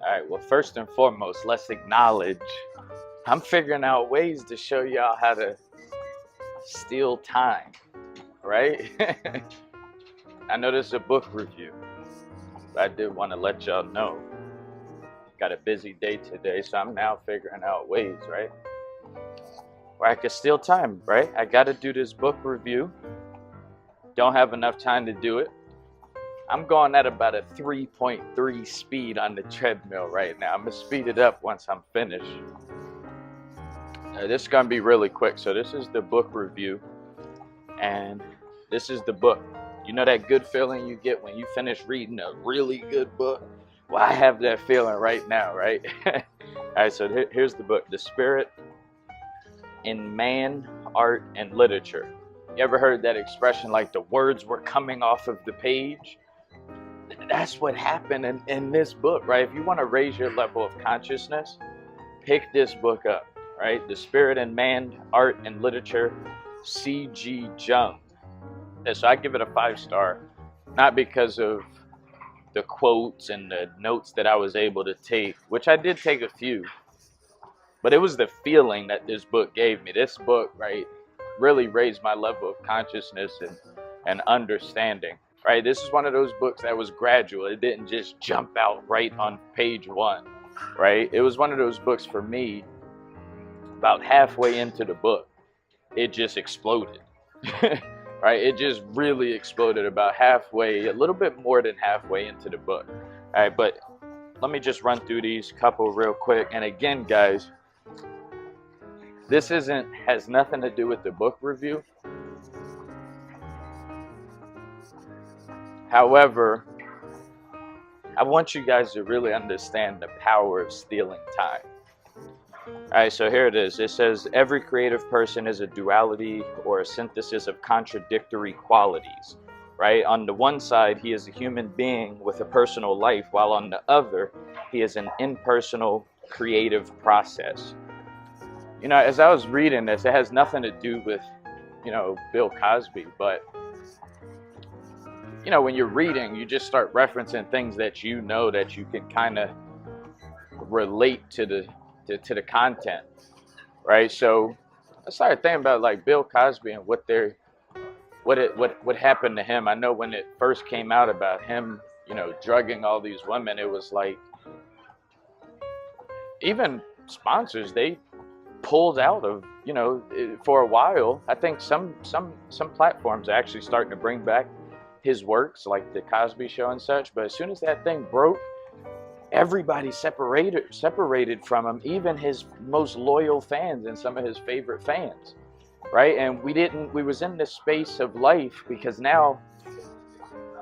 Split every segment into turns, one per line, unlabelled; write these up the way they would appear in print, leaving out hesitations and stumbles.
All right, well, first and foremost, let's acknowledge I'm figuring out ways to show y'all how to steal time, right? I know this is a book review, but I did want to let y'all know. Got a busy day today, so I'm now figuring out ways, right? Where I can steal time, right? I got to do this book review. Don't have enough time to do it. I'm going at about a 3.3 speed on the treadmill right now. I'm going to speed it up once I'm finished. This is going to be really quick. So this is the book review, and this is the book. You know that good feeling you get when you finish reading a really good book? Well, I have that feeling right now, right? All right, so here's the book, The Spirit in Man, Art, and Literature. You ever heard that expression, like the words were coming off of the page? That's what happened in this book, right? If you want to raise your level of consciousness, pick this book up, right? The Spirit in Man, Art, and Literature, C.G. Jung. And so I give it a 5-star, not because of the quotes and the notes that I was able to take, which I did take a few, but it was the feeling that this book gave me. This book, right, really raised my level of consciousness and understanding, right? This is one of those books that was gradual. It didn't just jump out right on page 1, right? It was one of those books for me, about halfway into the book, it just exploded, right? It just really exploded about halfway, a little bit more than halfway into the book. All right, but let me just run through these couple real quick. And again, guys, this has nothing to do with the book review. However, I want you guys to really understand the power of stealing time. All right, so here it is. It says, every creative person is a duality or a synthesis of contradictory qualities, right? On the one side, he is a human being with a personal life, while on the other, he is an impersonal creative process. You know, as I was reading this, it has nothing to do with, Bill Cosby, but, when you're reading, you just start referencing things that that you can kind of relate to the content, right? So I started thinking about like Bill Cosby and what happened to him. I know when it first came out about him, drugging all these women, it was like even sponsors, they pulled out of, for a while. I think some platforms are actually starting to bring back his works, like the Cosby Show and such. But as soon as that thing broke, everybody separated from him, even his most loyal fans and some of his favorite fans, right? And we was in this space of life because now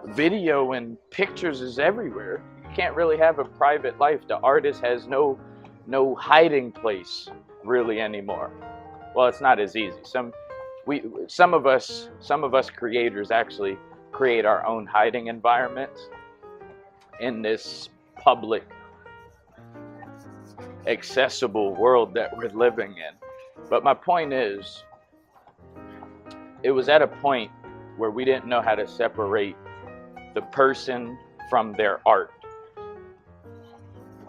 video and pictures is everywhere. You can't really have a private life. The artist has no hiding place really anymore. Well, it's not as easy. Some of us creators actually create our own hiding environments in this public, accessible world that we're living in. But my point is, it was at a point where we didn't know how to separate the person from their art,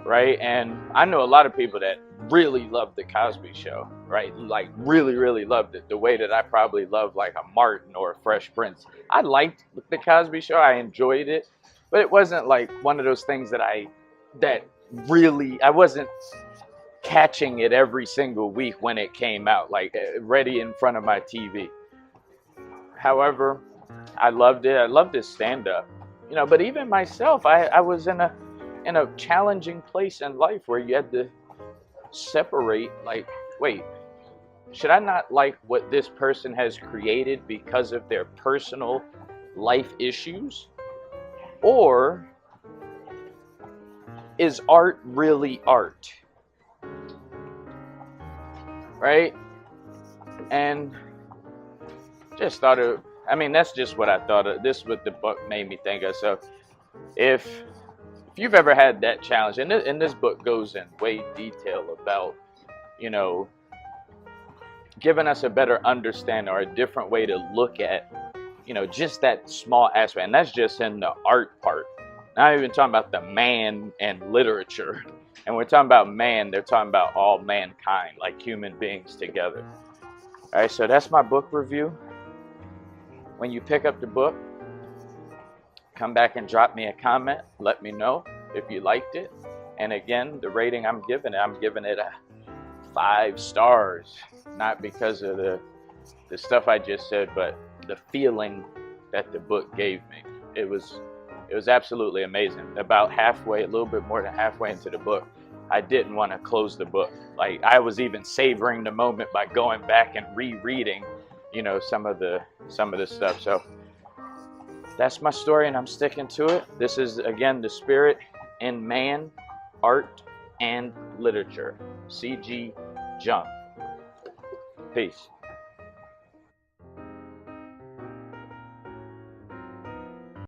right? And I know a lot of people that really loved the Cosby Show, right? Like really, really loved it, the way that I probably love like a Martin or a Fresh Prince. I liked the Cosby Show. I enjoyed it. But it wasn't like one of those things that I wasn't catching it every single week when it came out, like ready in front of my TV. However, I loved it. I loved his stand-up, but even myself, I was in a challenging place in life where you had to separate, like, wait, should I not like what this person has created because of their personal life issues? Or is art really art? Right? And just thought that's just what I thought of. This is what the book made me think of. So if you've ever had that challenge, and this book goes in way detail about, giving us a better understanding or a different way to look at, just that small aspect. And that's just in the art part. Not even talking about the man and literature. And we're talking about man, they're talking about all mankind, like human beings together. All right, so that's my book review. When you pick up the book, come back and drop me a comment. Let me know if you liked it. And again, the rating I'm giving it a 5 stars. Not because of the stuff I just said, but the feeling that the book gave me. It was absolutely amazing. About halfway, a little bit more than halfway into the book, I didn't want to close the book. Like, I was even savoring the moment by going back and rereading, you know, some of the stuff. So that's my story, and I'm sticking to it. This is, again, The Spirit in Man, Art and Literature. C.G. Jung. Peace.